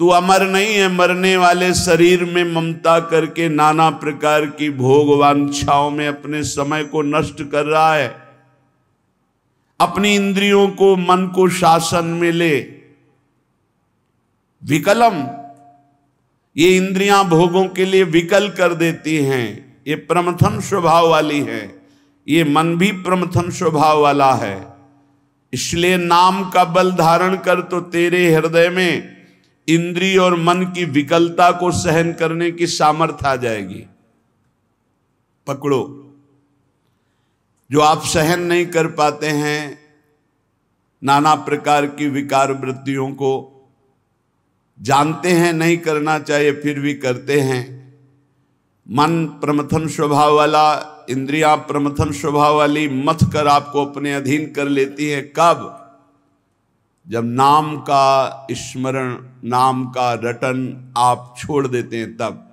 तू अमर नहीं है, मरने वाले शरीर में ममता करके नाना प्रकार की भोग वांछाओं में अपने समय को नष्ट कर रहा है। अपनी इंद्रियों को, मन को शासन में ले। विकलम, ये इंद्रियां भोगों के लिए विकल कर देती हैं, ये प्रमथन स्वभाव वाली है, ये मन भी प्रमथन स्वभाव वाला है। इसलिए नाम का बल धारण कर तो तेरे हृदय में इंद्रिय और मन की विकलता को सहन करने की सामर्थ्य आ जाएगी। पकड़ो, जो आप सहन नहीं कर पाते हैं नाना प्रकार की विकार वृत्तियों को, जानते हैं नहीं करना चाहिए फिर भी करते हैं। मन प्रमथन स्वभाव वाला, इंद्रियां प्रमथन स्वभाव वाली मथ कर आपको अपने अधीन कर लेती है। कब? जब नाम का स्मरण, नाम का रटन आप छोड़ देते हैं तब।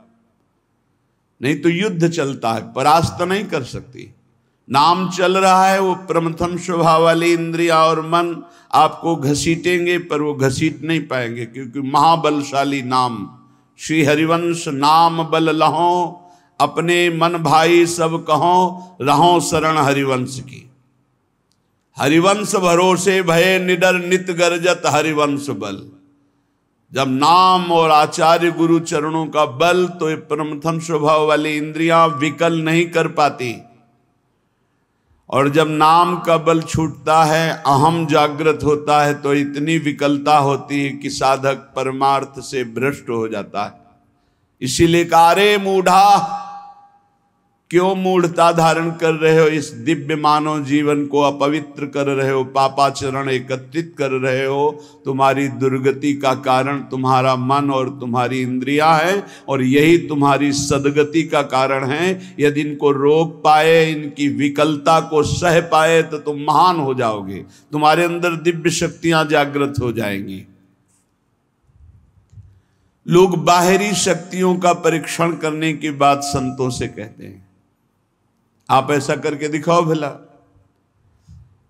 नहीं तो युद्ध चलता है, परास्त नहीं कर सकती। नाम चल रहा है, वो प्रमथन स्वभाव वाली इंद्रिया और मन आपको घसीटेंगे, पर वो घसीट नहीं पाएंगे, क्योंकि महाबलशाली नाम। श्री हरिवंश नाम बल लहो, अपने मन भाई सब कहो, रहो शरण हरिवंश की। हरिवंश भरोसे भय निडर नित गर्जत हरिवंश बल। जब नाम और आचार्य गुरु चरणों का बल, तो ये प्रमथन स्वभाव वाली इंद्रियां विकल नहीं कर पाती। और जब नाम का बल छूटता है, अहम जागृत होता है, तो इतनी विकलता होती है कि साधक परमार्थ से भ्रष्ट हो जाता है। इसीलिए कारे मूढ़ा, क्यों मूढ़ता धारण कर रहे हो? इस दिव्य मानव जीवन को अपवित्र कर रहे हो, पापाचरण एकत्रित कर रहे हो। तुम्हारी दुर्गति का कारण तुम्हारा मन और तुम्हारी इंद्रियां है, और यही तुम्हारी सदगति का कारण है। यदि इनको रोक पाए, इनकी विकलता को सह पाए, तो तुम महान हो जाओगे, तुम्हारे अंदर दिव्य शक्तियां जागृत हो जाएंगी। लोग बाहरी शक्तियों का परीक्षण करने की बात संतों से कहते हैं। आप ऐसा करके दिखाओ भला।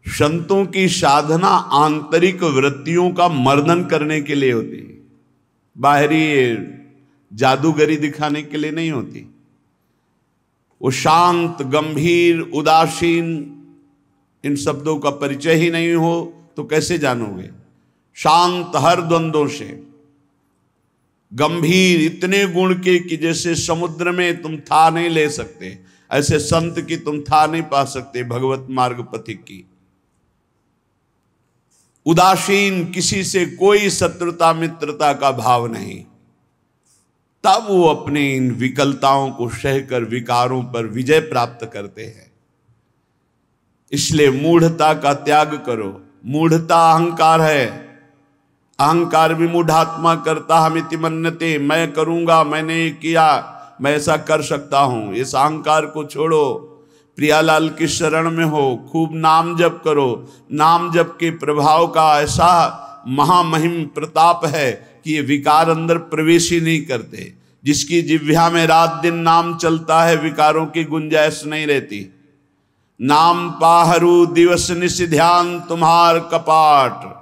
संतों की साधना आंतरिक वृत्तियों का मर्दन करने के लिए होती है, बाहरी जादूगरी दिखाने के लिए नहीं होती। वो शांत, गंभीर, उदासीन, इन शब्दों का परिचय ही नहीं हो तो कैसे जानोगे? शांत हर द्वंद्वों से, गंभीर इतने गुण के कि जैसे समुद्र में तुम था नहीं ले सकते, ऐसे संत की तुम था नहीं पा सकते, भगवत मार्ग पथिक की। उदासीन, किसी से कोई शत्रुता मित्रता का भाव नहीं। तब वो अपनी इन विकलताओं को सहकर विकारों पर विजय प्राप्त करते हैं। इसलिए मूढ़ता का त्याग करो। मूढ़ता अहंकार है, अहंकार भी मूढ़ात्मा करता हमिति मन्यते, मैं करूंगा, मैंने किया, मैं ऐसा कर सकता हूं। इस अहंकार को छोड़ो, प्रियालाल की शरण में हो, खूब नाम जप करो। नाम जप के प्रभाव का ऐसा महामहिम प्रताप है कि ये विकार अंदर प्रवेश ही नहीं करते। जिसकी जिह्वा में रात दिन नाम चलता है, विकारों की गुंजाइश नहीं रहती। नाम पाहरू दिवस निश ध्यान तुम्हार कपाट,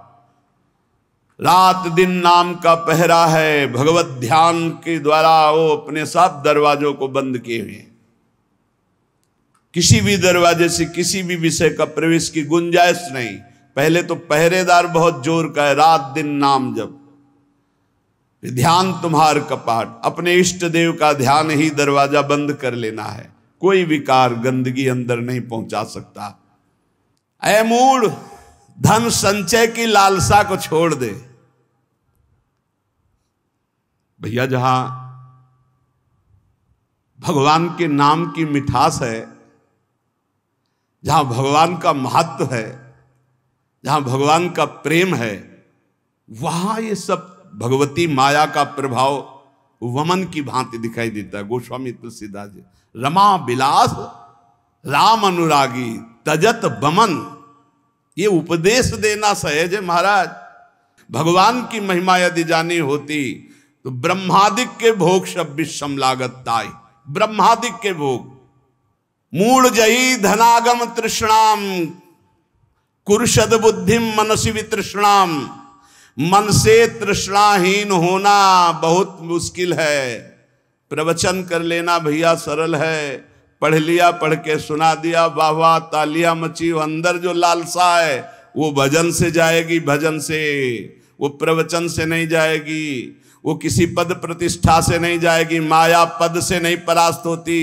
रात दिन नाम का पहरा है। भगवत ध्यान के द्वारा वो अपने सब दरवाजों को बंद किए हुए हैं। किसी भी दरवाजे से किसी भी विषय का प्रवेश की गुंजाइश नहीं। पहले तो पहरेदार बहुत जोर का है, रात दिन नाम जप, ध्यान तुम्हार कपाट। अपने इष्ट देव का ध्यान ही दरवाजा बंद कर लेना है। कोई विकार, गंदगी अंदर नहीं पहुंचा सकता। ऐ मूढ़, धन संचय की लालसा को छोड़ दे। भैया, जहां भगवान के नाम की मिठास है, जहां भगवान का महत्व है, जहां भगवान का प्रेम है, वहां ये सब भगवती माया का प्रभाव वमन की भांति दिखाई देता है। गोस्वामी तुलसीदास जी, रमा बिलास राम अनुरागी तजत बमन, ये उपदेश देना सहज है महाराज। भगवान की महिमा यदि जानी होती तो ब्रह्मादिक के भोग सब विषम लागत ताई। ब्रह्मादिक के भोग, मूढ़ जही धनागम तृष्णाम कुरुषद बुद्धिम मनसी वितृष्णाम, मन से तृष्णाहीन होना बहुत मुश्किल है। प्रवचन कर लेना भैया सरल है, पढ़ लिया, पढ़ के सुना दिया, वाह वाह तालियां मची। अंदर जो लालसा है वो भजन से जाएगी, भजन से, वो प्रवचन से नहीं जाएगी, वो किसी पद प्रतिष्ठा से नहीं जाएगी। माया पद से नहीं परास्त होती,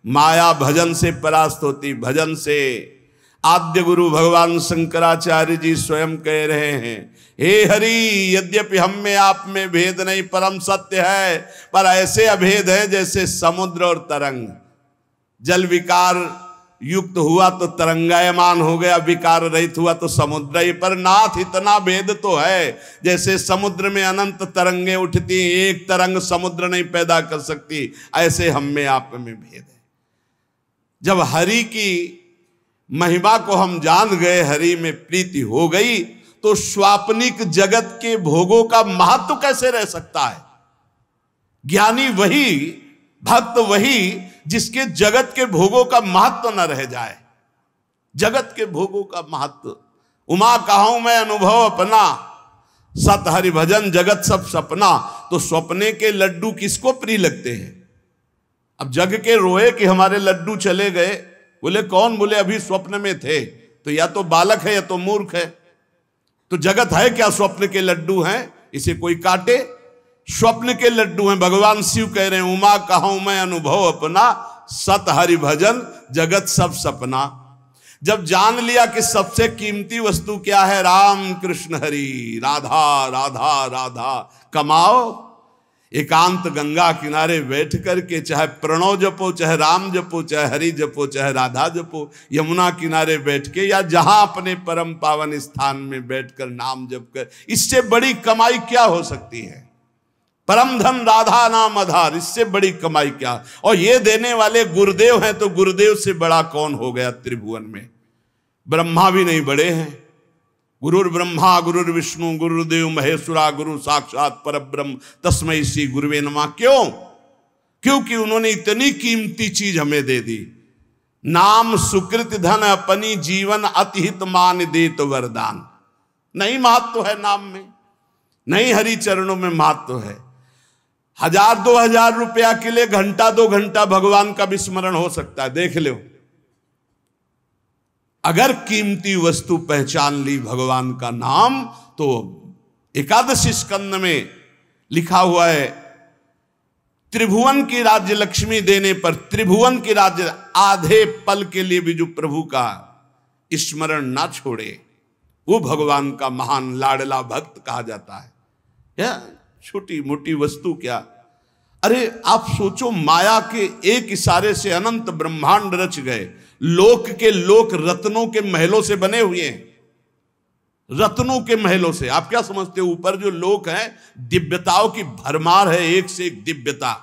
माया भजन से परास्त होती, भजन से। आद्य गुरु भगवान शंकराचार्य जी स्वयं कह रहे हैं, हे हरि यद्यपि हम में आप में भेद नहीं परम सत्य है, पर ऐसे अभेद है जैसे समुद्र और तरंग। जल विकार युक्त हुआ तो तरंगायमान हो गया, विकार रहित हुआ तो समुद्र ही। पर नाथ इतना भेद तो है, जैसे समुद्र में अनंत तरंगे उठती, एक तरंग समुद्र नहीं पैदा कर सकती, ऐसे हम में आप में भेद है। जब हरि की महिमा को हम जान गए, हरि में प्रीति हो गई, तो स्वाप्निक जगत के भोगों का महत्व कैसे रह सकता है। ज्ञानी वही, भक्त वही जिसके जगत के भोगों का महत्व न रह जाए। जगत के भोगों का महत्व, उमा कहूं मैं अनुभव अपना, सत हरि भजन जगत सब सपना। तो स्वप्ने के लड्डू किसको प्रिय लगते हैं। अब जग के रोए कि हमारे लड्डू चले गए, बोले कौन, बोले अभी स्वप्न में थे। तो या तो बालक है या तो मूर्ख है। तो जगत है क्या, स्वप्न के लड्डू हैं, इसे कोई काटे। स्वप्न के लड्डू हैं। भगवान शिव कह रहे हैं, उमा कहूं मैं अनुभव अपना, सत हरि भजन जगत सब सपना। जब जान लिया कि सबसे कीमती वस्तु क्या है, राम कृष्ण हरि, राधा राधा राधा, कमाओ एकांत गंगा किनारे बैठ करके, चाहे प्रणव जपो, चाहे राम जपो, चाहे हरि जपो, चाहे राधा जपो, यमुना किनारे बैठ के या जहां अपने परम पावन स्थान में बैठकर नाम जप कर, इससे बड़ी कमाई क्या हो सकती है। परम धन राधा नाम आधार, इससे बड़ी कमाई क्या। और ये देने वाले गुरुदेव हैं, तो गुरुदेव से बड़ा कौन हो गया त्रिभुवन में। ब्रह्मा भी नहीं बड़े हैं। गुरुर ब्रह्मा गुरुर विष्णु गुरुदेव महेश्वरा, गुरु साक्षात परब्रह्म तस्मै श्री गुरुवे नमः। क्यों? क्योंकि उन्होंने इतनी कीमती चीज हमें दे दी। नाम सुकृत धन अपनी जीवन अतिहित मान देत वरदान। नहीं महत्व है नाम में, नहीं हरि चरणों में महत्व है। 1000-2000 रुपया के लिए घंटा 2 घंटा भगवान का विस्मरण हो सकता है, देख लो। अगर कीमती वस्तु पहचान ली भगवान का नाम, तो एकादशी स्कंद में लिखा हुआ है, त्रिभुवन की राज्य लक्ष्मी देने पर, त्रिभुवन की राज्य, आधे पल के लिए भी जो प्रभु का स्मरण ना छोड़े, वो भगवान का महान लाडला भक्त कहा जाता है। या छोटी मोटी वस्तु क्या। अरे आप सोचो, माया के एक इशारे से अनंत ब्रह्मांड रच गए। लोक के लोक रत्नों के महलों से बने हुए हैं, रत्नों के महलों से। आप क्या समझते हो, ऊपर जो लोक है दिव्यताओं की भरमार है, एक से एक दिव्यता।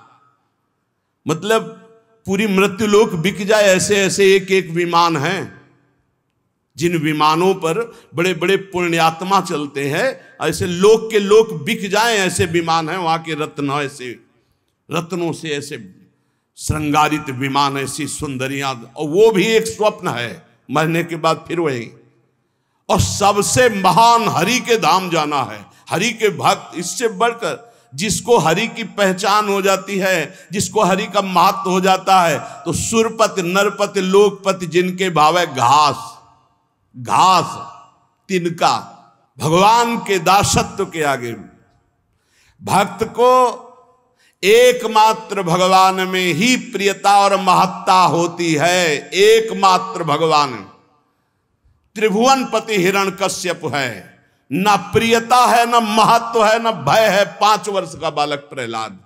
मतलब पूरी मृत्युलोक बिक जाए, ऐसे ऐसे एक एक विमान हैं, जिन विमानों पर बड़े बड़े पुण्यात्मा चलते हैं। ऐसे लोक के लोक बिक जाएं, ऐसे विमान हैं। वहां के रत्न ऐसे, रत्नों से ऐसे श्रृंगारित विमान, ऐसी सुंदरियां, और वो भी एक स्वप्न है, मरने के बाद फिर वही। और सबसे महान हरि के धाम जाना है, हरि के भक्त। इससे बढ़कर जिसको हरि की पहचान हो जाती है, जिसको हरि का महत्व हो जाता है, तो सुरपति नरपति लोकपति जिनके भाव है घास, घास तिनका, भगवान के दासत्व के आगे भक्त को एकमात्र भगवान में ही प्रियता और महत्ता होती है। एकमात्र भगवान। त्रिभुवन पति हिरण्यकश्यप है, न प्रियता है, न महत्व है, न भय है। 5 वर्ष का बालक प्रहलाद।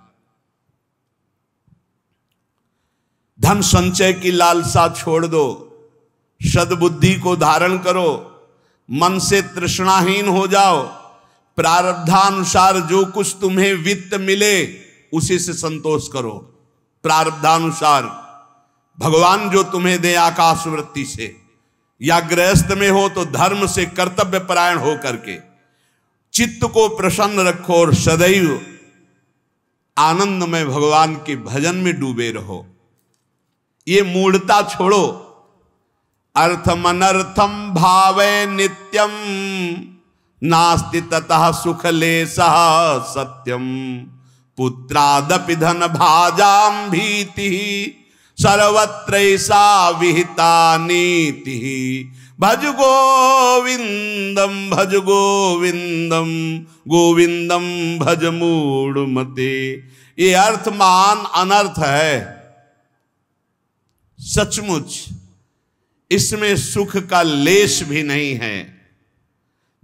धन संचय की लालसा छोड़ दो, सद्बुद्धि को धारण करो, मन से तृष्णाहीन हो जाओ। प्रारब्धानुसार जो कुछ तुम्हें वित्त मिले उसी से संतोष करो। प्रारब्धानुसार भगवान जो तुम्हें दे आकाश वृत्ति से, या गृहस्थ में हो तो धर्म से कर्तव्य परायण हो करके चित्त को प्रसन्न रखो और सदैव आनंद में भगवान के भजन में डूबे रहो। ये मूढ़ता छोड़ो। अर्थम अनर्थम भावे नित्यम नास्ति ततः सुख लेशः सत्यम पुत्रादपि धन भाजाम भीति सर्वत्रैसा विहिता नीति भज गोविंदम भज गोविंदम गोविंदम भज मूढ़मते। ये अर्थ महान अनर्थ है सचमुच, इसमें सुख का लेश भी नहीं है।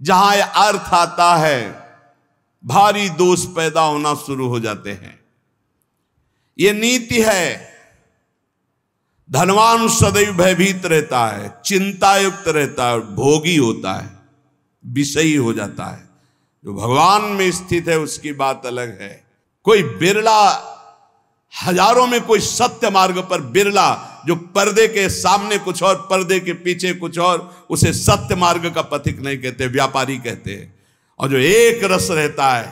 जहां यह अर्थ आता है भारी दोष पैदा होना शुरू हो जाते हैं। यह नीति है, धनवान सदैव भयभीत रहता है, चिंतायुक्त रहता है, भोगी होता है, विषयी हो जाता है। जो भगवान में स्थित है उसकी बात अलग है। कोई बिरला, हजारों में कोई सत्य मार्ग पर बिरला जो पर्दे के सामने कुछ और पर्दे के पीछे कुछ और, उसे सत्य मार्ग का पथिक नहीं कहते, व्यापारी कहते हैं। और जो एक रस रहता है,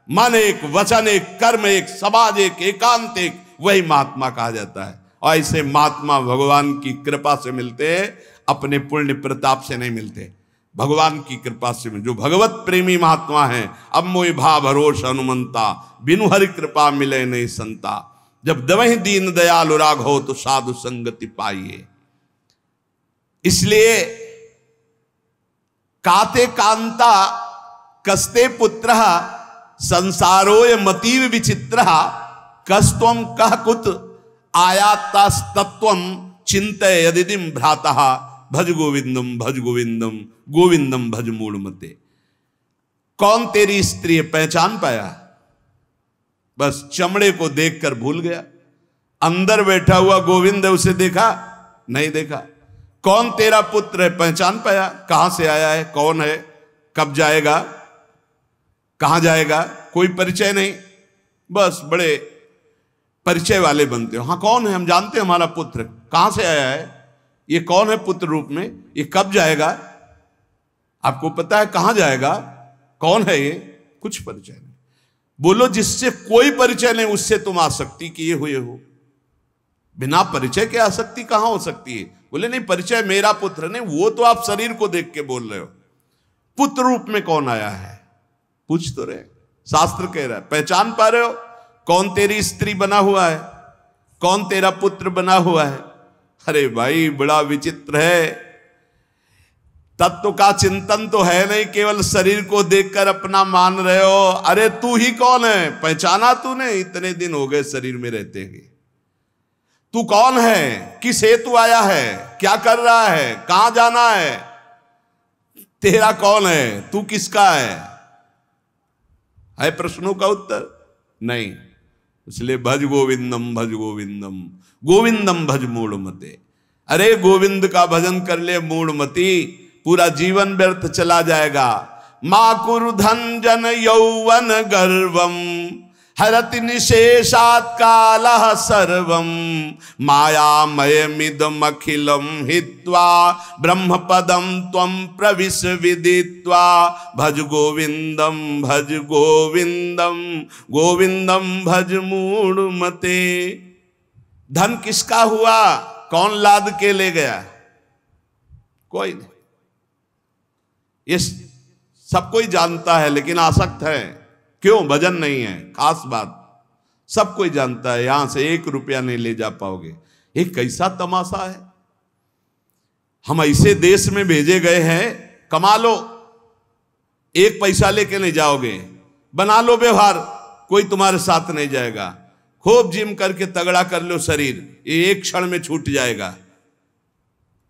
मन एक, वचन एक, कर्म एक, समाज एक, एकांत एक, वही महात्मा कहा जाता है। और ऐसे महात्मा भगवान की कृपा से मिलते हैं, अपने पुण्य प्रताप से नहीं मिलते, भगवान की कृपा से मिलते। जो भगवत प्रेमी महात्मा है, अब मोहि भा भरोस हनुमंता, बिनु हरि कृपा मिले नहीं संता। जब दवहि दीन दयालु राघव तो साधु संगति पाइए। इसलिए काते कांता कस्ते पुत्र संसारोय मतीव विचित्र कस्तम कह कुत आयातस्तत्वम चिंतय यदिदिम भ्रातः भज गोविंदम भज गोविंदम गोविंदम भज मूढ़मते। कौन तेरी स्त्री है, पहचान पाया? बस चमड़े को देखकर भूल गया। अंदर बैठा हुआ गोविंद है, उसे देखा नहीं देखा। कौन तेरा पुत्र है, पहचान पाया? कहां से आया है, कौन है, कब जाएगा, कहां जाएगा, कोई परिचय नहीं। बस बड़े परिचय वाले बनते हो। हाँ कौन है, हम जानते हैं हमारा पुत्र, कहां से आया है, ये कौन है पुत्र रूप में, ये कब जाएगा, आपको पता है कहां जाएगा, कौन है ये, कुछ परिचय नहीं। बोलो जिससे कोई परिचय नहीं उससे तुम आसक्ति किए हुए हो। बिना परिचय के आसक्ति कहां हो सकती है? बोले नहीं परिचय मेरा पुत्र नहीं, वो तो आप शरीर को देख के बोल रहे हो। पुत्र रूप में कौन आया है पूछ तो रहे। शास्त्र कह रहा है, पहचान पा रहे हो कौन तेरी स्त्री बना हुआ है, कौन तेरा पुत्र बना हुआ है? अरे भाई बड़ा विचित्र है। तत्व का चिंतन तो है नहीं, केवल शरीर को देखकर अपना मान रहे हो। अरे तू ही कौन है, पहचाना तूने? इतने दिन हो गए शरीर में रहते हैं। तू कौन है, किस हेतु आया है, क्या कर रहा है, कहां जाना है, तेरा कौन है, तू किसका है प्रश्नों का उत्तर नहीं। इसलिए भज गोविंदम भज गोविंदम गोविंदम भज मूढ़मते। अरे गोविंद का भजन कर ले मूढ़मती, पूरा जीवन व्यर्थ चला जाएगा। मां कुरु धन जन यौवन गर्वम हरति निशेषात् कालः सर्वम मायामयमिदमखिलं हित्वा ब्रह्मपदं त्वं प्रविश विदित्वा भज गोविंदम गोविंदम भज मूढ़मते। धन किसका हुआ, कौन लाद के ले गया? कोई नहीं। ये सब कोई जानता है लेकिन आसक्त है। क्यों? भजन नहीं है। खास बात सब कोई जानता है, यहां से 1 रुपया नहीं ले जा पाओगे। ये कैसा तमाशा है। हम ऐसे देश में भेजे गए हैं, कमा लो, 1 पैसा लेके नहीं जाओगे, बना लो व्यवहार, कोई तुम्हारे साथ नहीं जाएगा। खूब जिम करके तगड़ा कर लो शरीर, ये एक क्षण में छूट जाएगा।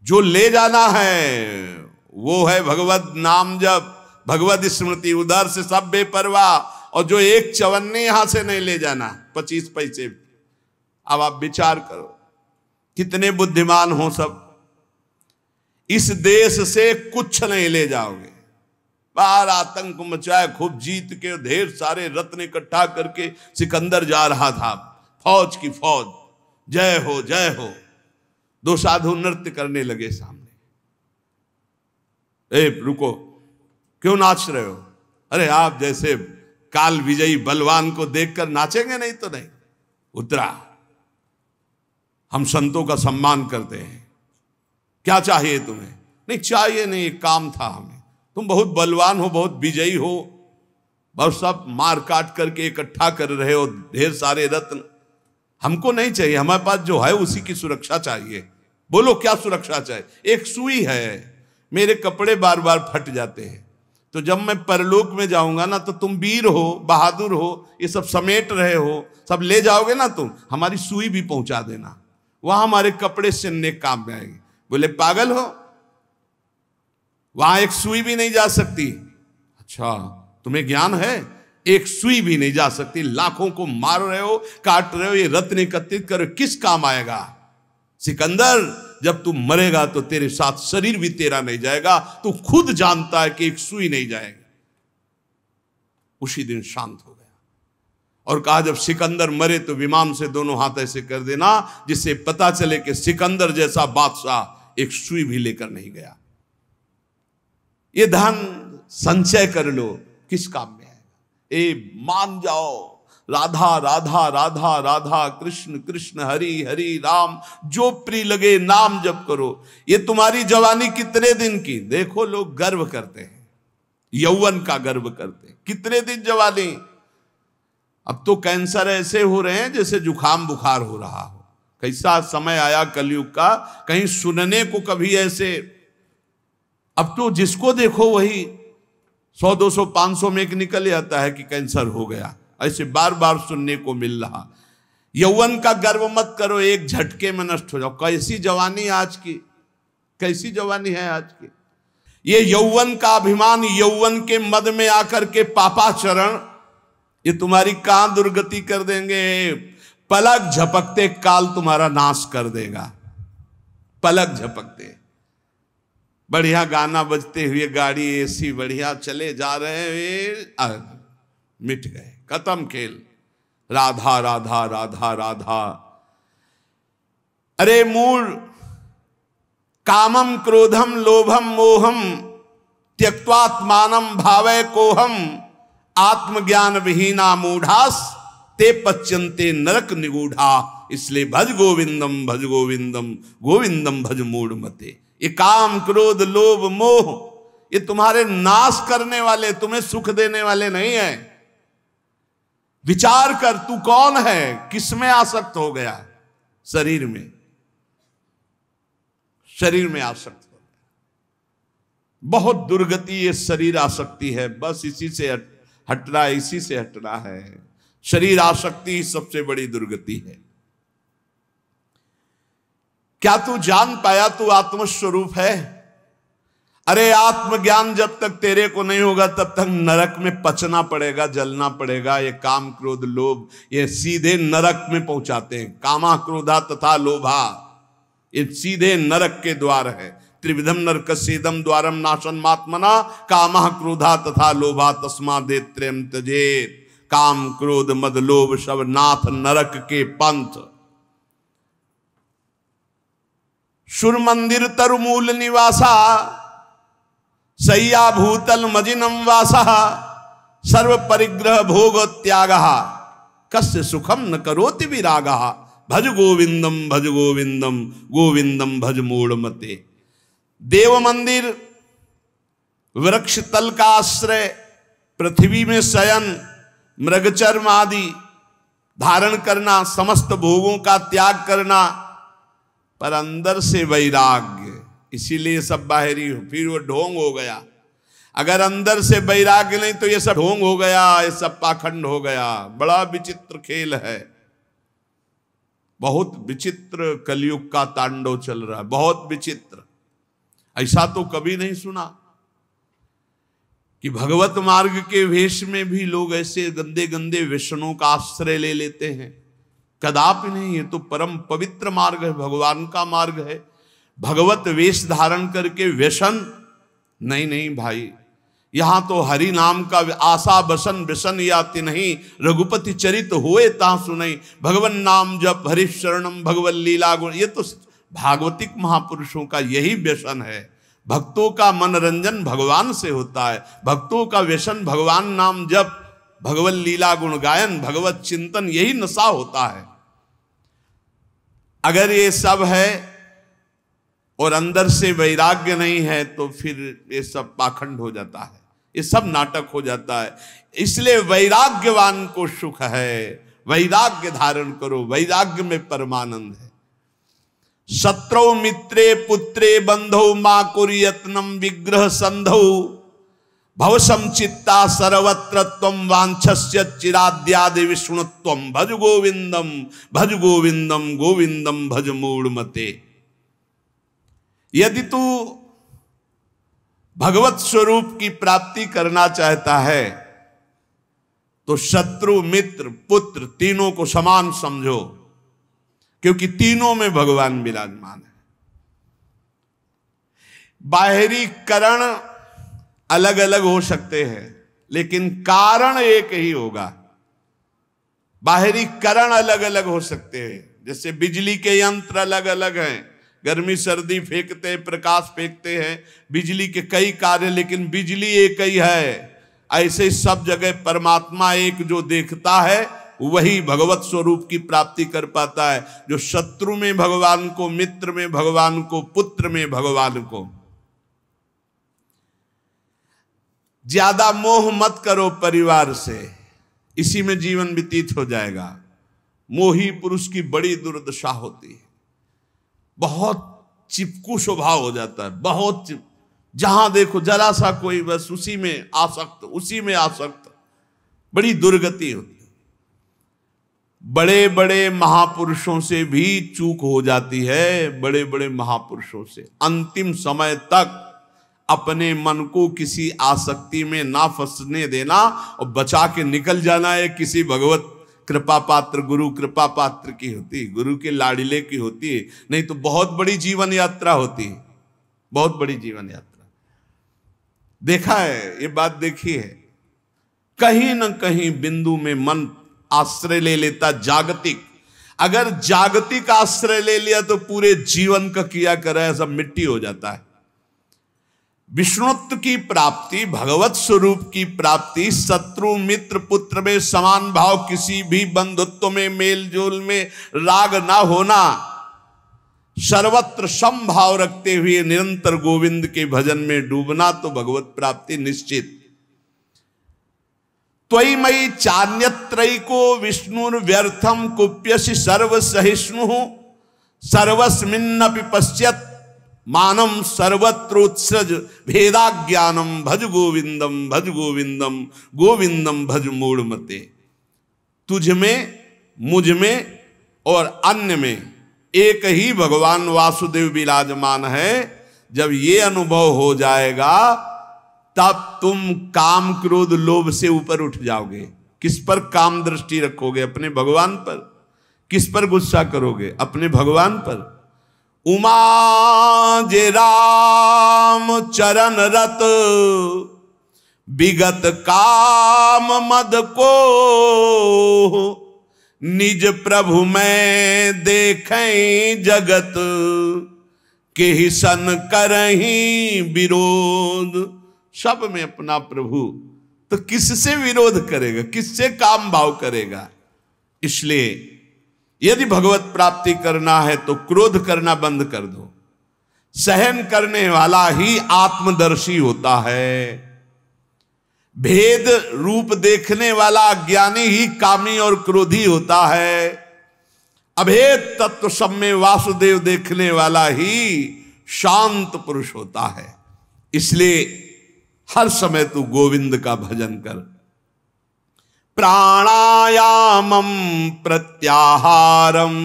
जो ले जाना है वो है भगवत नाम जप, भगवत स्मृति, उधर से सब बेपरवाह। और जो 1 चवन्नी यहां से नहीं ले जाना, 25 पैसे। अब आप विचार करो कितने बुद्धिमान हो सब। इस देश से कुछ नहीं ले जाओगे। बाहर आतंक मचाया, खूब जीत के ढेर सारे रत्न इकट्ठा करके सिकंदर जा रहा था, फौज की फौज, जय हो जय हो। 2 साधु नृत्य करने लगे सामने। ए रुको, क्यों नाच रहे हो? अरे आप जैसे काल विजयी बलवान को देखकर नाचेंगे नहीं तो नहीं। उतरा, हम संतों का सम्मान करते हैं, क्या चाहिए तुम्हें? नहीं चाहिए नहीं, काम था हमें। तुम बहुत बलवान हो, बहुत विजयी हो, बहुत सब मार काट करके इकट्ठा कर रहे हो ढेर सारे रत्न। हमको नहीं चाहिए, हमारे पास जो है उसी की सुरक्षा चाहिए। बोलो क्या सुरक्षा चाहिए? एक सुई है, मेरे कपड़े बार बार फट जाते हैं, तो जब मैं परलोक में जाऊंगा ना, तो तुम वीर हो, बहादुर हो, ये सब समेट रहे हो, सब ले जाओगे ना तुम, हमारी सुई भी पहुंचा देना, वहां हमारे कपड़े सिलने काम में आएंगे। बोले पागल हो, वहां एक सुई भी नहीं जा सकती। अच्छा तुम्हें ज्ञान है? एक सुई भी नहीं जा सकती, लाखों को मार रहे हो, काट रहे हो, ये रत्न एकत्रित करो, किस काम आएगा? सिकंदर जब तू मरेगा तो तेरे साथ शरीर भी तेरा नहीं जाएगा, तू खुद जानता है कि एक सुई नहीं जाएगी। उसी दिन शांत हो गया और कहा जब सिकंदर मरे तो विमान से दोनों हाथ ऐसे कर देना जिससे पता चले कि सिकंदर जैसा बादशाह एक सुई भी लेकर नहीं गया। ये धन संचय कर लो, किस काम में आएगा? ए मान जाओ, राधा राधा राधा राधा, कृष्ण कृष्ण हरि हरि राम, जो प्रिय लगे नाम जप करो। ये तुम्हारी जवानी कितने दिन की? देखो लोग गर्व करते हैं, यौवन का गर्व करते हैं, कितने दिन जवानी। अब तो कैंसर ऐसे हो रहे हैं जैसे जुखाम बुखार हो रहा हो। कैसा समय आया कलयुग का, कहीं सुनने को कभी ऐसे। अब तो जिसको देखो वही 100 200 500 में एक निकल आता है कि कैंसर हो गया, ऐसे बार बार सुनने को मिल रहा। यौवन का गर्व मत करो, एक झटके में नष्ट हो जाओ। कैसी जवानी आज की, कैसी जवानी है आज की। ये यौवन का अभिमान, यौवन के मद में आकर के पापाचरण, ये तुम्हारी कहां दुर्गति कर देंगे। पलक झपकते काल तुम्हारा नाश कर देगा, पलक झपकते। बढ़िया गाना बजते हुए गाड़ी एसी बढ़िया चले जा रहे हैं, मिट गए, खत्म खेल। राधा राधा राधा राधा। अरे मूल कामम क्रोधम लोभम मोहम त्यक्त्वात्मानम भावय कोहम आत्मज्ञान विहीना मूढ़ास ते पच्यन्ते नरक निगूढ़ा। इसलिए भज गोविंदम भज गोविंदम गोविंदम भज मूढ़ मते। ये काम क्रोध लोभ मोह ये तुम्हारे नाश करने वाले, तुम्हें सुख देने वाले नहीं है। विचार कर तू कौन है, किसमें आसक्त हो गया? शरीर में, शरीर में आसक्त हो गया। बहुत दुर्गति ये शरीर आसक्ति है, बस इसी से हटना, इसी से हटना है। शरीर आसक्ति सबसे बड़ी दुर्गति है। क्या तू जान पाया तू आत्मस्वरूप है? अरे आत्मज्ञान जब तक तेरे को नहीं होगा तब तक नरक में पचना पड़ेगा, जलना पड़ेगा। ये काम क्रोध लोभ ये सीधे नरक में पहुंचाते हैं। कामा क्रोधा तथा लोभा ये सीधे नरक के द्वार है। त्रिविधम नरकस्येदम द्वारम नाशनमात्मना कामा क्रोधा तथा लोभा तस्मादेत्रयम् त्यजेत्। काम क्रोध मद लोभ सब नाथ नरक के पंथ। सुर मंदिर तरुमूल निवासा सय्या भूतल मजिनम वासा सर्व परिग्रह भोग त्यागः कस्य सुखम न करोति विरागः। भज गोविंदम भज गोविंदम गोविंदम भज मूढ़मते। देव मंदिर, वृक्ष तल का आश्रय, पृथ्वी में शयन, मृगचर्म आदि धारण करना, समस्त भोगों का त्याग करना, पर अंदर से वैराग्य। इसीलिए सब बाहरी हो, फिर वो ढोंग हो गया। अगर अंदर से वैराग्य नहीं तो ये सब ढोंग हो गया, ये सब पाखंड हो गया। बड़ा विचित्र खेल है, बहुत विचित्र कलयुग का तांडव चल रहा है, बहुत विचित्र। ऐसा तो कभी नहीं सुना कि भगवत मार्ग के वेश में भी लोग ऐसे गंदे गंदे व्यसनों का आश्रय ले लेते हैं। कदापि नहीं, ये तो परम पवित्र मार्ग है, भगवान का मार्ग है। भगवत वेश धारण करके व्यसन नहीं, नहीं भाई। यहां तो हरि नाम का आशा बसन व्यसन याति नहीं, रघुपति चरित होए ता सुनई। भगवन नाम जप हरि शरणम भगवत लीला गुण। ये तो भागवतिक महापुरुषों का यही व्यसन है। भक्तों का मनोरंजन भगवान से होता है, भक्तों का व्यसन भगवान नाम जप, भगवत लीला गुण गायन, भगवत चिंतन, यही नशा होता है। अगर ये सब है और अंदर से वैराग्य नहीं है तो फिर ये सब पाखंड हो जाता है, ये सब नाटक हो जाता है। इसलिए वैराग्यवान को सुख है, वैराग्य धारण करो, वैराग्य में परमानंद है। शत्रौ मित्रे पुत्रे बंधौ मां कुर्यत्नम विग्रह संधौ भवसम चित्ता सर्वत्र त्वं वांछस्य चिराद्यादि विष्णुत्वं भज गोविंदम भज गोविंदम गोविंदम भज मूढ़मते। यदि तू भगवत स्वरूप की प्राप्ति करना चाहता है तो शत्रु मित्र पुत्र तीनों को समान समझो, क्योंकि तीनों में भगवान विराजमान है। बाहरी करण अलग अलग हो सकते हैं लेकिन कारण एक ही होगा। बाहरी करण अलग अलग हो सकते हैं, जैसे बिजली के यंत्र अलग अलग हैं, गर्मी सर्दी फेंकते हैं, प्रकाश फेंकते हैं, बिजली के कई कार्य, लेकिन बिजली एक ही है। ऐसे सब जगह परमात्मा एक जो देखता है वही भगवत स्वरूप की प्राप्ति कर पाता है। जो शत्रु में भगवान को, मित्र में भगवान को, पुत्र में भगवान को। ज्यादा मोह मत करो परिवार से, इसी में जीवन व्यतीत हो जाएगा। मोही पुरुष की बड़ी दुर्दशा होती है, बहुत चिपकू स्वभाव हो जाता है, बहुत जहां देखो जरा सा कोई बस उसी में आसक्त, उसी में आसक्त, बड़ी दुर्गति होती है। बड़े बड़े महापुरुषों से भी चूक हो जाती है, बड़े बड़े महापुरुषों से। अंतिम समय तक अपने मन को किसी आसक्ति में ना फंसने देना और बचा के निकल जाना है। किसी भगवत कृपा पात्र, गुरु कृपा पात्र की होती है, गुरु के लाडिले की होती है, नहीं तो बहुत बड़ी जीवन यात्रा होती है, बहुत बड़ी जीवन यात्रा। देखा है, ये बात देखी है, कहीं ना कहीं बिंदु में मन आश्रय ले लेता जागतिक। अगर जागतिक आश्रय ले लिया तो पूरे जीवन का किया करा सब मिट्टी हो जाता है। विष्णुत्व की प्राप्ति, भगवत स्वरूप की प्राप्ति, शत्रु मित्र पुत्र में समान भाव, किसी भी बंधुत्व में, मेल जोल में राग ना होना, सर्वत्र समभाव रखते हुए निरंतर गोविंद के भजन में डूबना, तो भगवत प्राप्ति निश्चित। त्वयि मयि चान्यत्रैको विष्णुर्व्यर्थम कुप्यसि सर्वसहिष्णुः सर्वस्मिन्नपि पश्यत् मानम सर्वत्रोत्सृज भेदाज्ञानम भज गोविंदम भज गोविंदम गोविंदम भज मूढ़मते। तुझ में, मुझ में और अन्य में एक ही भगवान वासुदेव विराजमान है। जब ये अनुभव हो जाएगा तब तुम काम क्रोध लोभ से ऊपर उठ जाओगे। किस पर काम दृष्टि रखोगे? अपने भगवान पर। किस पर गुस्सा करोगे? अपने भगवान पर। उमा जे राम चरण रत विगत काम मद को निज प्रभु में देखें जगत के ही सन करहीं विरोध। सब में अपना प्रभु, तो किससे विरोध करेगा? किससे काम भाव करेगा? इसलिए यदि भगवत प्राप्ति करना है तो क्रोध करना बंद कर दो। सहन करने वाला ही आत्मदर्शी होता है। भेद रूप देखने वाला ज्ञानी ही कामी और क्रोधी होता है। अभेद तत्व सब में वासुदेव देखने वाला ही शांत पुरुष होता है। इसलिए हर समय तू गोविंद का भजन कर। प्राणायामम प्रत्याहारम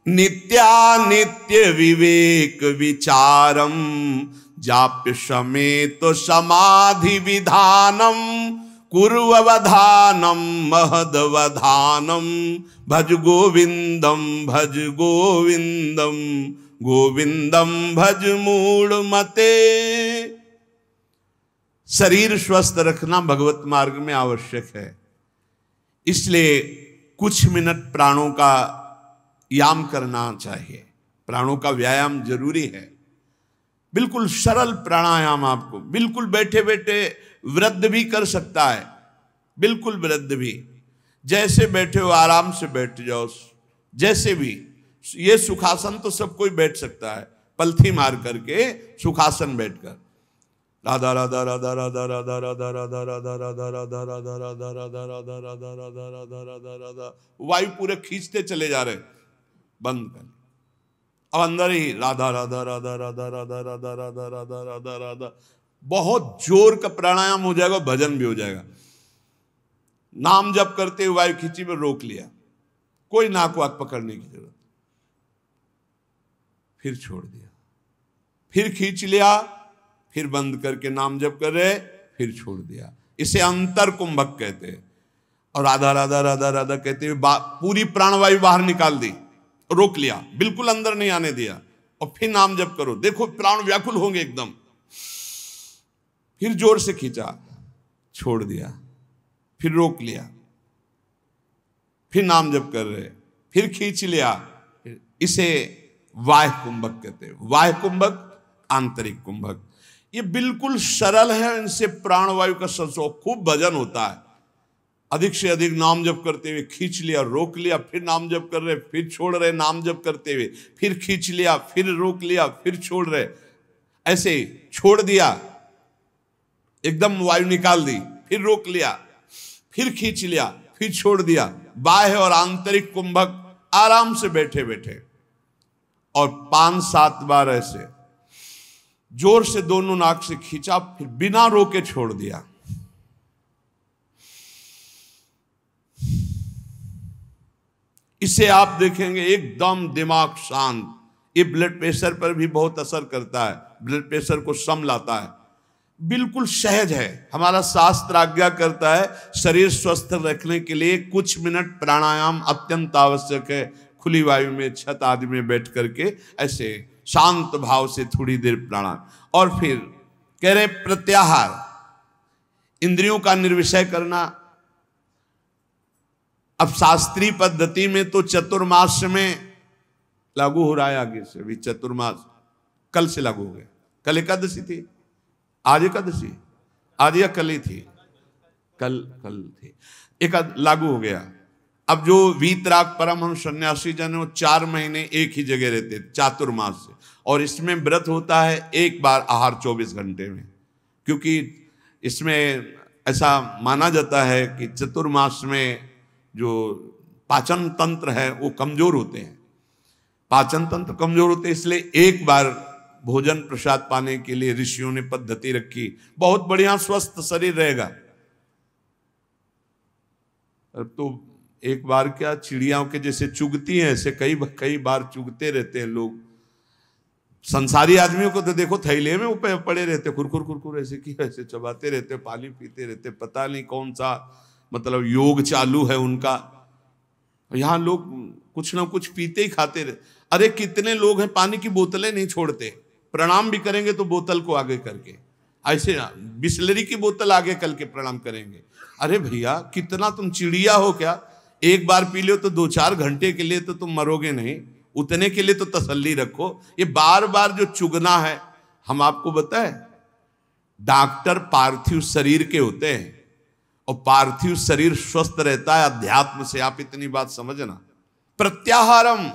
नित्यानित्य विवेक विचारम जाप्य समेत समाधि विधानम कुर्ववधानम महदवधानम भज गोविंदम भज गोविंदम गोविंदम भज मूढ़मते। शरीर स्वस्थ रखना भगवत मार्ग में आवश्यक है। इसलिए कुछ मिनट प्राणों का याम करना चाहिए। प्राणों का व्यायाम जरूरी है। बिल्कुल सरल प्राणायाम, आपको बिल्कुल बैठे बैठे वृद्ध भी कर सकता है। बिल्कुल वृद्ध भी, जैसे बैठे हो आराम से बैठ जाओ। जैसे भी, ये सुखासन तो सब कोई बैठ सकता है, पलथी मार करके सुखासन बैठकर राधा राधा राधा राधा राधा राधा राधा राधा राधा राधा राधा राधा राधा राधा राधा राधा राधा राधा राधा, वायु पूरे खींचते चले जा रहे, बंद कर। अब अंदर ही राधा राधा राधा राधा राधा राधा राधा राधा राधा राधा, बहुत जोर का प्राणायाम हो जाएगा, भजन भी हो जाएगा। नाम जप करते हुए वायु खींची में रोक लिया, कोई नाक वाक पकड़ने की जरूरत, फिर छोड़ दिया, फिर खींच लिया, फिर बंद करके नाम जप कर रहे, फिर छोड़ दिया। इसे अंतर कुंभक कहते हैं। और राधा राधा राधा राधा कहते हुए पूरी प्राणवायु बाहर निकाल दी, रोक लिया, बिल्कुल अंदर नहीं आने दिया, और फिर नाम जप करो, देखो प्राण व्याकुल होंगे एकदम। फिर जोर से खींचा, छोड़ दिया, फिर रोक लिया, फिर नाम जप कर रहे, फिर खींच लिया। इसे वाह्य कुंभक कहते हैं। वाह्य कुंभक, आंतरिक कुंभक, ये बिल्कुल सरल है। इनसे प्राणवायु का संसर्ग, खूब भजन होता है। अधिक से अधिक नाम जप करते हुए खींच लिया, रोक लिया, फिर नाम जप कर रहे, फिर छोड़ रहे, नाम जप करते हुए फिर खींच लिया, फिर रोक लिया, फिर छोड़ रहे, ऐसे छोड़ दिया, एकदम वायु निकाल दी, फिर रोक लिया, फिर खींच लिया, फिर छोड़ दिया। बाह्य और आंतरिक कुंभक आराम से बैठे बैठे, और 5-7 बार ऐसे जोर से दोनों नाक से खींचा, फिर बिना रोके छोड़ दिया। इसे आप देखेंगे एकदम दिमाग शांत। ये ब्लड प्रेशर पर भी बहुत असर करता है, ब्लड प्रेशर को सम लाता है, बिल्कुल सहज है। हमारा शास्त्र आज्ञा करता है शरीर स्वस्थ रखने के लिए कुछ मिनट प्राणायाम अत्यंत आवश्यक है। खुली वायु में, छत आदि में बैठ करके ऐसे शांत भाव से थोड़ी देर प्राणायाम, और फिर कह रहे प्रत्याहार, इंद्रियों का निर्विषय करना। अब शास्त्रीय पद्धति में तो चतुर्मास में लागू हो रहा है, आगे से भी चतुर्मास कल से लागू हो गया। कल एकादशी थी, आज एकादशी, आज या कल ही थी, कल थी, एक लागू हो गया। अब जो वीतराग परमहंस सन्यासी जन वो 4 महीने एक ही जगह रहते चातुर्मास से, और इसमें व्रत होता है एक बार आहार 24 घंटे में, क्योंकि इसमें ऐसा माना जाता है कि चतुर्मास में जो पाचन तंत्र है वो कमजोर होते हैं, पाचन तंत्र कमजोर होते हैं, इसलिए एक बार भोजन प्रसाद पाने के लिए ऋषियों ने पद्धति रखी। बहुत बढ़िया स्वस्थ शरीर रहेगा। अब तो एक बार क्या, चिड़ियाओं के जैसे चुगती हैं, ऐसे कई बार चुगते रहते हैं लोग। संसारी आदमियों को तो देखो थैले में ऊपर पड़े रहते, खुरखुर ऐसे की ऐसे चबाते रहते, पानी पीते रहते, पता नहीं कौन सा मतलब योग चालू है उनका। यहाँ लोग कुछ ना कुछ पीते ही खाते रहते। अरे कितने लोग हैं पानी की बोतलें नहीं छोड़ते, प्रणाम भी करेंगे तो बोतल को आगे करके, ऐसे बिस्लरी की बोतल आगे करके प्रणाम करेंगे। अरे भैया कितना तुम चिड़िया हो क्या? एक बार पी लो तो 2-4 घंटे के लिए तो तुम मरोगे नहीं, उतने के लिए तो तसल्ली रखो। ये बार बार जो चुगना है, हम आपको बताएं, डॉक्टर पार्थिव शरीर के होते हैं, और पार्थिव शरीर स्वस्थ रहता है अध्यात्म से। आप इतनी बात समझना। प्रत्याहारम,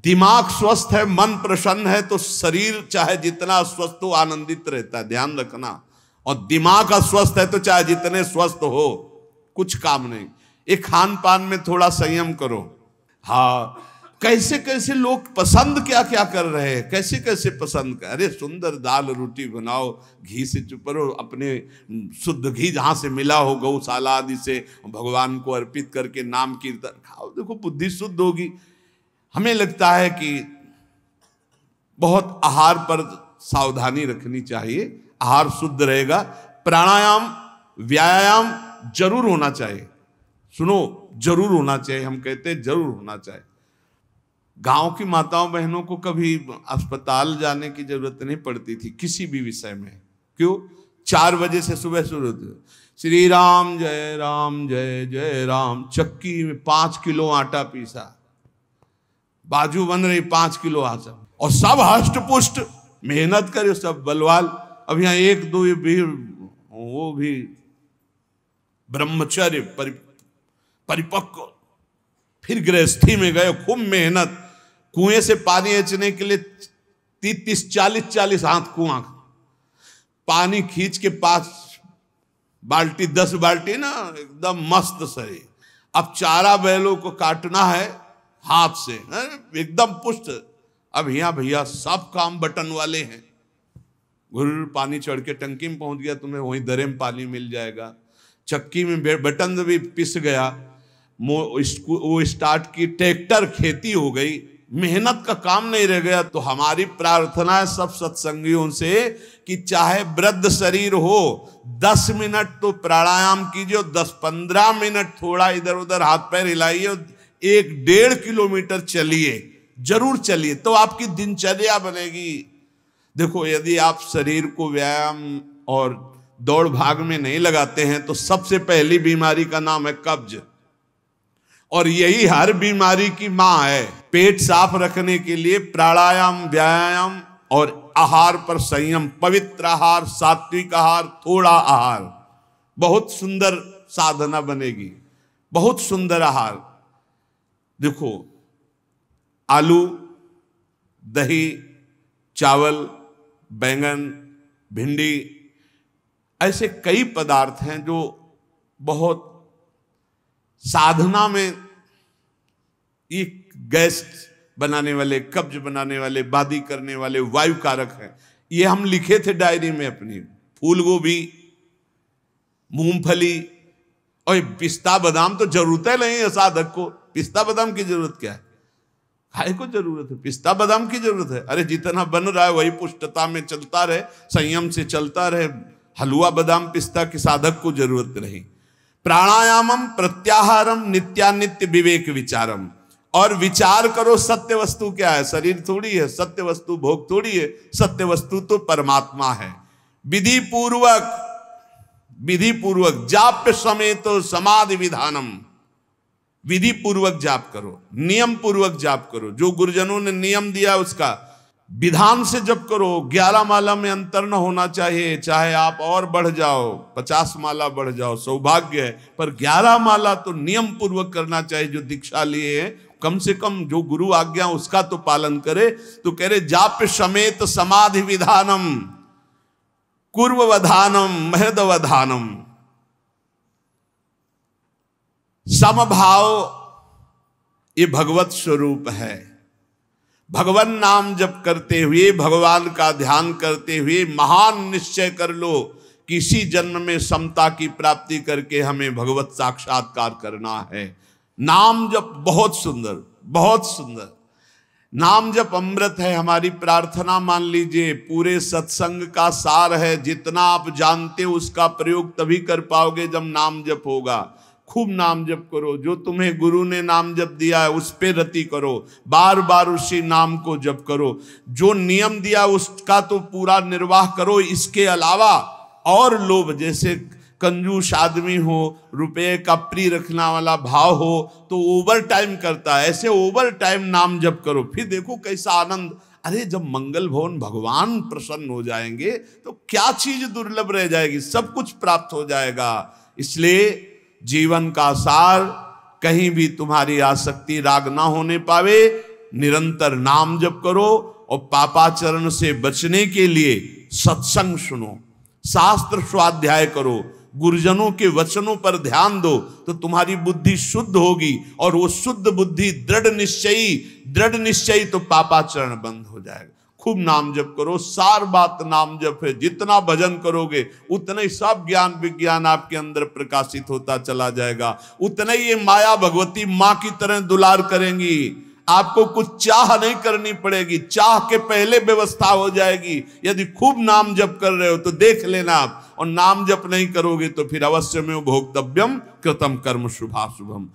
दिमाग स्वस्थ है, मन प्रसन्न है, तो शरीर चाहे जितना स्वस्थ हो आनंदित रहता है, ध्यान रखना। और दिमाग अस्वस्थ है तो चाहे जितने स्वस्थ हो कुछ काम नहीं। एक खान पान में थोड़ा संयम करो। हाँ, कैसे कैसे लोग पसंद क्या क्या कर रहे हैं, कैसे कैसे पसंद कर। अरे सुंदर दाल रोटी बनाओ, घी से चुपरो, अपने शुद्ध घी जहाँ से मिला हो गौशाला आदि से, भगवान को अर्पित करके नाम कीर्तन खाओ, देखो बुद्धि शुद्ध होगी। हमें लगता है कि बहुत आहार पर सावधानी रखनी चाहिए, आहार शुद्ध रहेगा। प्राणायाम व्यायाम जरूर होना चाहिए, सुनो जरूर होना चाहिए, हम कहते हैं जरूर होना चाहिए। गांव की माताओं बहनों को कभी अस्पताल जाने की जरूरत नहीं पड़ती थी किसी भी विषय में। क्यों? 4 बजे से सुबह शुरू होती, श्री राम जय जय राम। चक्की में 5 किलो आटा पीसा, बाजू बन रही 5 किलो आटा, और सब हष्ट पुष्ट मेहनत करे, सब बलवाल। अब यहाँ 1-2 भी, वो भी ब्रह्मचर्य परिपक्व, फिर गृहस्थी में गए, खूब मेहनत। कुएं से पानी खींचने के लिए 30-30, 40-40 हाथ कुआं, पानी खींच के 5 बाल्टी 10 बाल्टी ना, एकदम मस्त सही। अब चारा बैलों को काटना है हाथ से, एकदम पुष्ट। अब यहाँ भैया सब काम बटन वाले हैं, गुरु पानी चढ़ के टंकी में पहुंच गया, तुम्हें वहीं दरे में पानी मिल जाएगा। चक्की में बटन भी पिस गया, वो स्टार्ट की, ट्रैक्टर खेती हो गई, मेहनत का काम नहीं रह गया। तो हमारी प्रार्थना है सब सत्संगियों से कि चाहे वृद्ध शरीर हो, 10 मिनट तो प्राणायाम कीजिए, 10-15 मिनट थोड़ा इधर उधर हाथ पैर हिलाइए, 1-1.5 किलोमीटर चलिए, जरूर चलिए, तो आपकी दिनचर्या बनेगी। देखो, यदि आप शरीर को व्यायाम और दौड़ भाग में नहीं लगाते हैं तो सबसे पहली बीमारी का नाम है कब्ज, और यही हर बीमारी की मां है। पेट साफ रखने के लिए प्राणायाम, व्यायाम और आहार पर संयम, पवित्र आहार, सात्विक आहार, थोड़ा आहार, बहुत सुंदर साधना बनेगी, बहुत सुंदर आहार। देखो, आलू, दही, चावल, बैंगन, भिंडी, ऐसे कई पदार्थ हैं जो बहुत साधना में ये गैस बनाने वाले, कब्ज बनाने वाले, बादी करने वाले, वायु कारक हैं। ये हम लिखे थे डायरी में अपनी। फूल गोभी, मूंगफली और पिस्ता बादाम तो जरूरत है नहीं है साधक को। पिस्ता बादाम की जरूरत क्या है? खाए को जरूरत है, पिस्ता बादाम की जरूरत है। अरे जितना बन रहा है वही पुष्टता में चलता रहे, संयम से चलता रहे। हलवा बादाम पिस्ता की साधक को जरूरत नहीं। प्राणायामम प्रत्याहारम नित्यानित्य विवेक विचारम, और विचार करो सत्य वस्तु क्या है। शरीर थोड़ी है, सत्य वस्तु भोग थोड़ी है, सत्य वस्तु तो परमात्मा है। विधि पूर्वक जाप्य समेतो समाधि विधानम, विधि पूर्वक जाप करो, नियम पूर्वक जाप करो। जो गुरुजनों ने नियम दिया उसका विधान से जप करो। 11 माला में अंतर न होना चाहिए, चाहे आप और बढ़ जाओ, 50 माला बढ़ जाओ, सौभाग्य है, पर 11 माला तो नियम पूर्वक करना चाहिए। जो दीक्षा लिए है कम से कम जो गुरु आज्ञा उसका तो पालन करे। तो कह रहे जाप्य समेत समाधि विधानम, कुर्ववधानम, महदवधानम। समभाव ये भगवत स्वरूप है। भगवान नाम जप करते हुए, भगवान का ध्यान करते हुए महान निश्चय कर लो कि इसी जन्म में समता की प्राप्ति करके हमें भगवत साक्षात्कार करना है। नाम जप बहुत सुंदर, बहुत सुंदर। नाम जप अमृत है। हमारी प्रार्थना मान लीजिए पूरे सत्संग का सार है। जितना आप जानते हो उसका प्रयोग तभी कर पाओगे जब नाम जप होगा। खूब नाम जप करो। जो तुम्हें गुरु ने नाम जप दिया है उस पे रति करो, बार बार उसी नाम को जप करो। जो नियम दिया उसका तो पूरा निर्वाह करो। इसके अलावा और लोभ, जैसे कंजूस आदमी हो, रुपये का प्रिय रखना वाला भाव हो तो ओवर टाइम करता है, ऐसे ओवर टाइम नाम जप करो। फिर देखो कैसा आनंद। अरे जब मंगल भवन भगवान प्रसन्न हो जाएंगे तो क्या चीज दुर्लभ रह जाएगी, सब कुछ प्राप्त हो जाएगा। इसलिए जीवन का सार, कहीं भी तुम्हारी आसक्ति राग ना होने पावे, निरंतर नाम जप करो। और पापाचरण से बचने के लिए सत्संग सुनो, शास्त्र स्वाध्याय करो, गुरुजनों के वचनों पर ध्यान दो तो तुम्हारी बुद्धि शुद्ध होगी। और वो शुद्ध बुद्धि दृढ़ निश्चयी तो पापाचरण बंद हो जाएगा। खूब नाम जप करो। सार बात नाम जप है। जितना भजन करोगे उतना ही सब ज्ञान विज्ञान आपके अंदर प्रकाशित होता चला जाएगा। उतना ही ये माया भगवती माँ की तरह दुलार करेंगी। आपको कुछ चाह नहीं करनी पड़ेगी, चाह के पहले व्यवस्था हो जाएगी। यदि खूब नाम जप कर रहे हो तो देख लेना आप, और नाम जप नहीं करोगे तो फिर अवश्य में भोक्तव्यम कृतम कर्म शुभाशुभम।